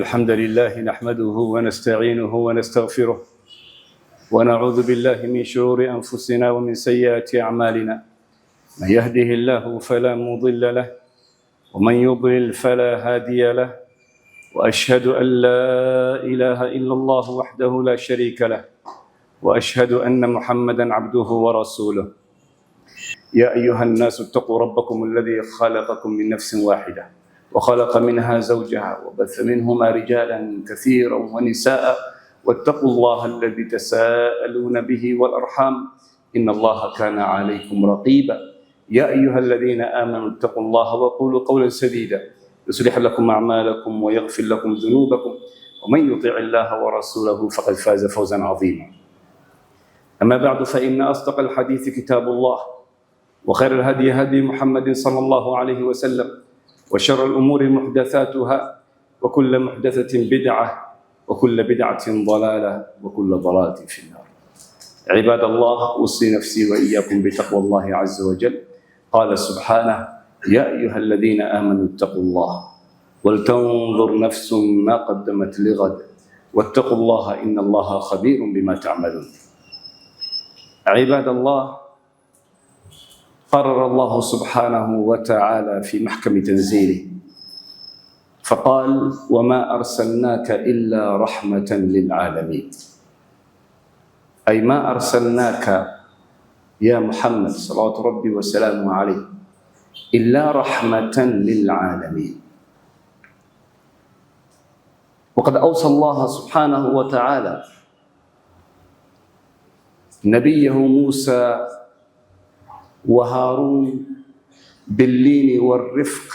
الحمد لله نحمده ونستعينه ونستغفره ونعوذ بالله من شرور أنفسنا ومن سيئات أعمالنا. من يهده الله فلا مضل له ومن يضلل فلا هادي له، وأشهد أن لا إله إلا الله وحده لا شريك له، وأشهد أن محمدًا عبده ورسوله. يا أيها الناس اتقوا ربكم الذي خلقكم من نفس واحدة وخلق منها زوجها وبث منهما رجالا كثيرا ونساء، واتقوا الله الذي تساءلون به والأرحام إن الله كان عليكم رقيبا. يا أيها الذين آمنوا اتقوا الله وقولوا قولا سديدا يصلح لكم أعمالكم ويغفر لكم ذنوبكم، ومن يطع الله ورسوله فقد فاز فوزا عظيما. أما بعد، فإن أصدق الحديث كتاب الله، وخير الهدي هدي محمد صلى الله عليه وسلم، وشر الأمور محدثاتها، وكل محدثة بدعة، وكل بدعة ضلالة، وكل ضلالة في النار. عباد الله، أوصي نفسي وإياكم بتقوى الله عز وجل. قال سبحانه: يا أيها الذين آمنوا اتقوا الله ولتنظر نفس ما قدمت لغد واتقوا الله إن الله خبير بما تعملون. عباد الله، قرر الله سبحانه وتعالى في محكم تنزيله فقال: وما أرسلناك إلا رحمة للعالمين. أي ما أرسلناك يا محمد صلوات ربي وسلامه عليه إلا رحمة للعالمين. وقد أوصى الله سبحانه وتعالى نبيه موسى وهارون باللين والرفق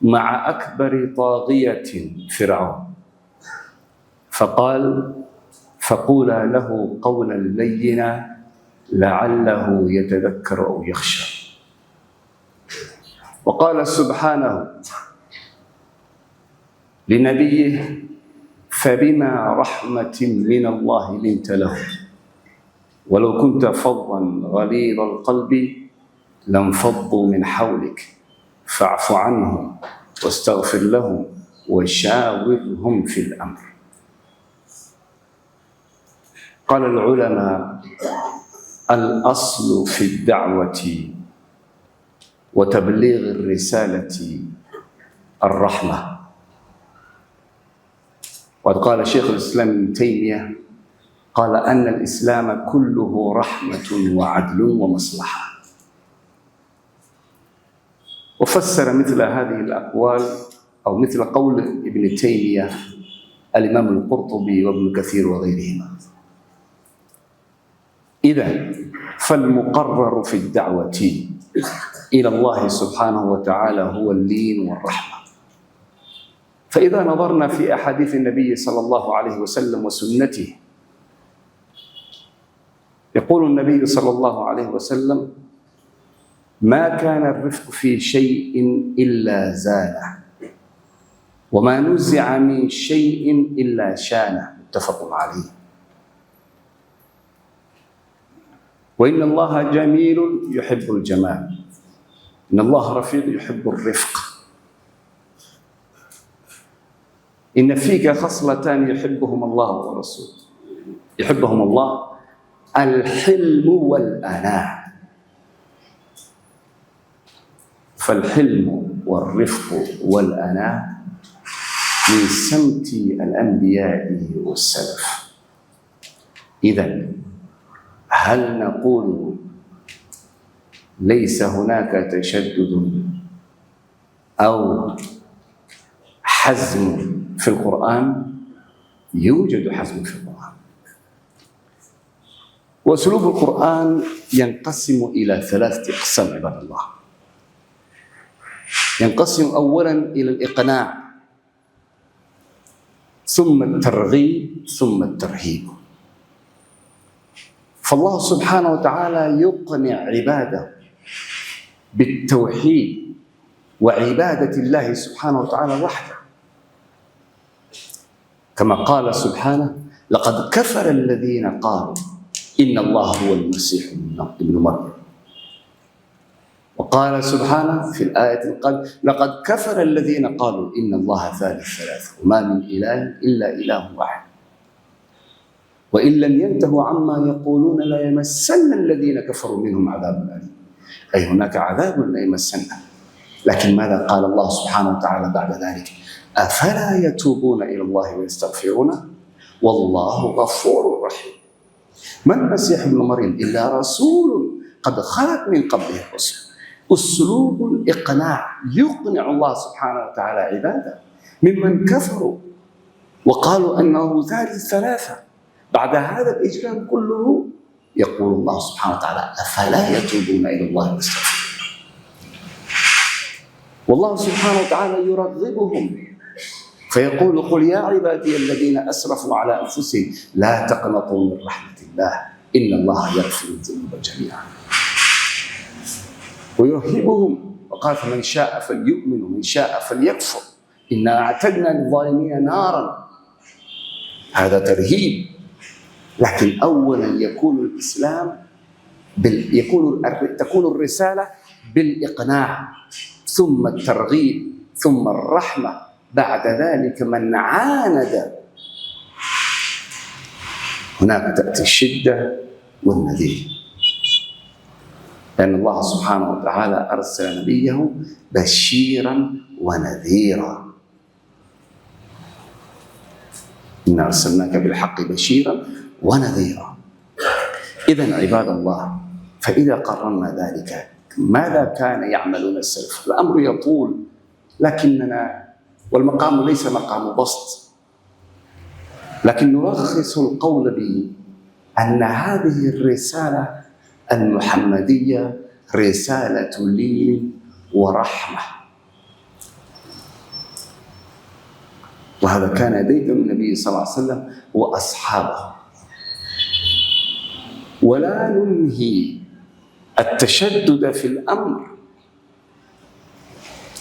مع أكبر طاغية فرعون، فقال: فقولا له قولا لينا لعله يتذكر أو يخشى. وقال سبحانه لنبيه: فبما رحمة من الله لنت له ولو كنت فظا غليظ القلب لانفضوا من حولك فاعف عنهم واستغفر لهم وشاورهم في الأمر. قال العلماء: الأصل في الدعوة وتبليغ الرسالة الرحمة. وقد قال شيخ الإسلام ابن تيمية: قال أن الإسلام كله رحمة وعدل ومصلحة. وفسر مثل هذه الأقوال أو مثل قول ابن تيمية الإمام القرطبي وابن كثير وغيرهما. إذن فالمقرر في الدعوة إلى الله سبحانه وتعالى هو اللين والرحمة. فإذا نظرنا في أحاديث النبي صلى الله عليه وسلم وسنته، يقول النبي صلى الله عليه وسلم: ما كان الرفق في شيء إلا زانه، وما نزع من شيء إلا شانه. متفق عليه. وإن الله جميل يحب الجمال، إن الله رفيق يحب الرفق. إن فيك خصلتان يحبهما الله ورسوله، يحبهم الله: الحلم والأناة. فالحلم والرفق والأناة من سمت الأنبياء والسلف. إذن هل نقول ليس هناك تشدد أو حزم في القرآن؟ يوجد حزم في القرآن. وأسلوب القرآن ينقسم إلى 3 أقسام عباد الله. ينقسم أولاً إلى الإقناع، ثم الترغيب، ثم الترهيب. فالله سبحانه وتعالى يقنع عباده بالتوحيد وعبادة الله سبحانه وتعالى وحده، كما قال سبحانه: لقد كفر الذين قالوا إن الله هو المسيح ابن مريم. وقال سبحانه في الآية قال لقد كفر الذين قالوا إن الله ثالث ثلاثة وما من إله إلا إله واحد وإن لم ينتهوا عما يقولون لا يمسن الذين كفروا منهم عذاب أليم. أي هناك عذاب لا يمسنا. لكن ماذا قال الله سبحانه وتعالى بعد ذلك؟ أفلا يتوبون إلى الله ويستغفرونه والله غفور رحيم. ما المسيح ابن مريم إلا رسول قد خلت من قبله الرسل. أسلوب الإقناع يقنع الله سبحانه وتعالى عباده ممن كفروا وقالوا أنه ثالث ثلاثة. بعد هذا الإجرام كله يقول الله سبحانه وتعالى أفلا يتوبون إلى الله ويستغفرون. والله سبحانه وتعالى يرغبهم فيقول قل يا عبادي الذين أسرفوا على أنفسهم لا تقنطوا من رحمة الله إن الله يغفر الذنوب جميعا. ويرهبهم وقال فمن شاء فليؤمن ومن شاء فليكفر إنا أعتدنا للظالمين نارا. هذا ترهيب. لكن أولا يكون الإسلام تكون الرسالة بالإقناع ثم الترغيب ثم الرحمة. بعد ذلك من عاند هناك تأتي الشدة والنذير. لأن الله سبحانه وتعالى أرسل نبيه بشيرا ونذيرا. إنا أرسلناك بالحق بشيرا ونذيرا. إذن عباد الله فإذا قررنا ذلك ماذا كان يعملون السلف؟ الأمر يطول لكننا والمقام ليس مقام بسط، لكن نلخص القول بأن هذه الرسالة المحمدية رسالة لين ورحمة. وهذا كان ديد النبي صلى الله عليه وسلم وأصحابه. ولا ننهي التشدد في الأمر،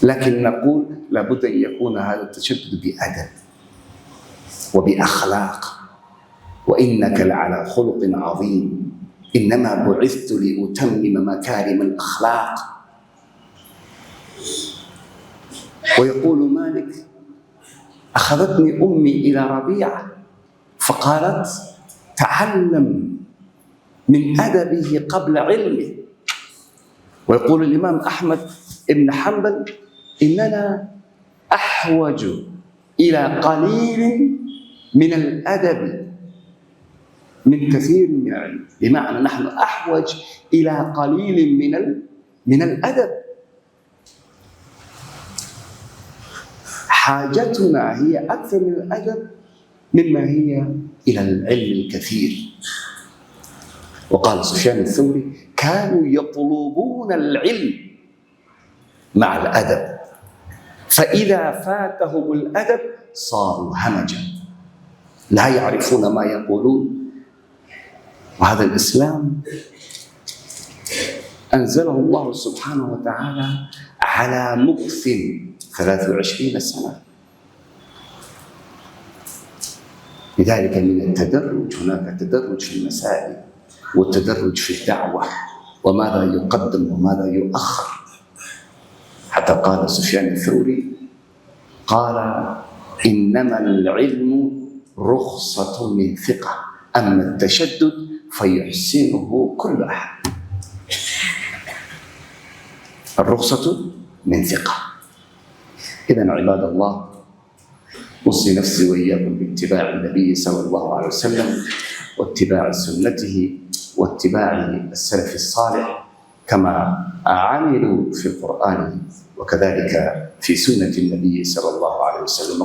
لكن نقول لابد أن يكون هذا التشدد بأدب وبأخلاق. وإنك لعلى خلق عظيم إنما بعثت لأتمم مكارم الأخلاق. ويقول مالك أخذتني أمي إلى ربيعة فقالت تعلم من أدبه قبل علمه. ويقول الإمام أحمد بن حنبل إننا أحوج إلى قليل من الأدب من كثير من العلم، بمعنى نحن أحوج إلى قليل من الأدب. حاجتنا هي أكثر من الأدب مما هي إلى العلم الكثير. وقال سفيان الثوري كانوا يطلبون العلم مع الأدب، فإذا فاتهم الأدب صاروا همجا لا يعرفون ما يقولون. وهذا الإسلام أنزله الله سبحانه وتعالى على مكث 23 سنة. لذلك من التدرج هناك تدرج في المسائل والتدرج في الدعوة وماذا يقدم وماذا يؤخر. حتى قال سفيان الثوري قال إنما العلم رخصة من ثقة أما التشدد فيحسنه كل أحد. الرخصة من ثقة. إذن عباد الله أوصي نفسي وإياكم باتباع النبي صلى الله عليه وسلم واتباع سنته واتباع السلف الصالح كما عملوا في القرآن وكذلك في سنة النبي صلى الله عليه وسلم.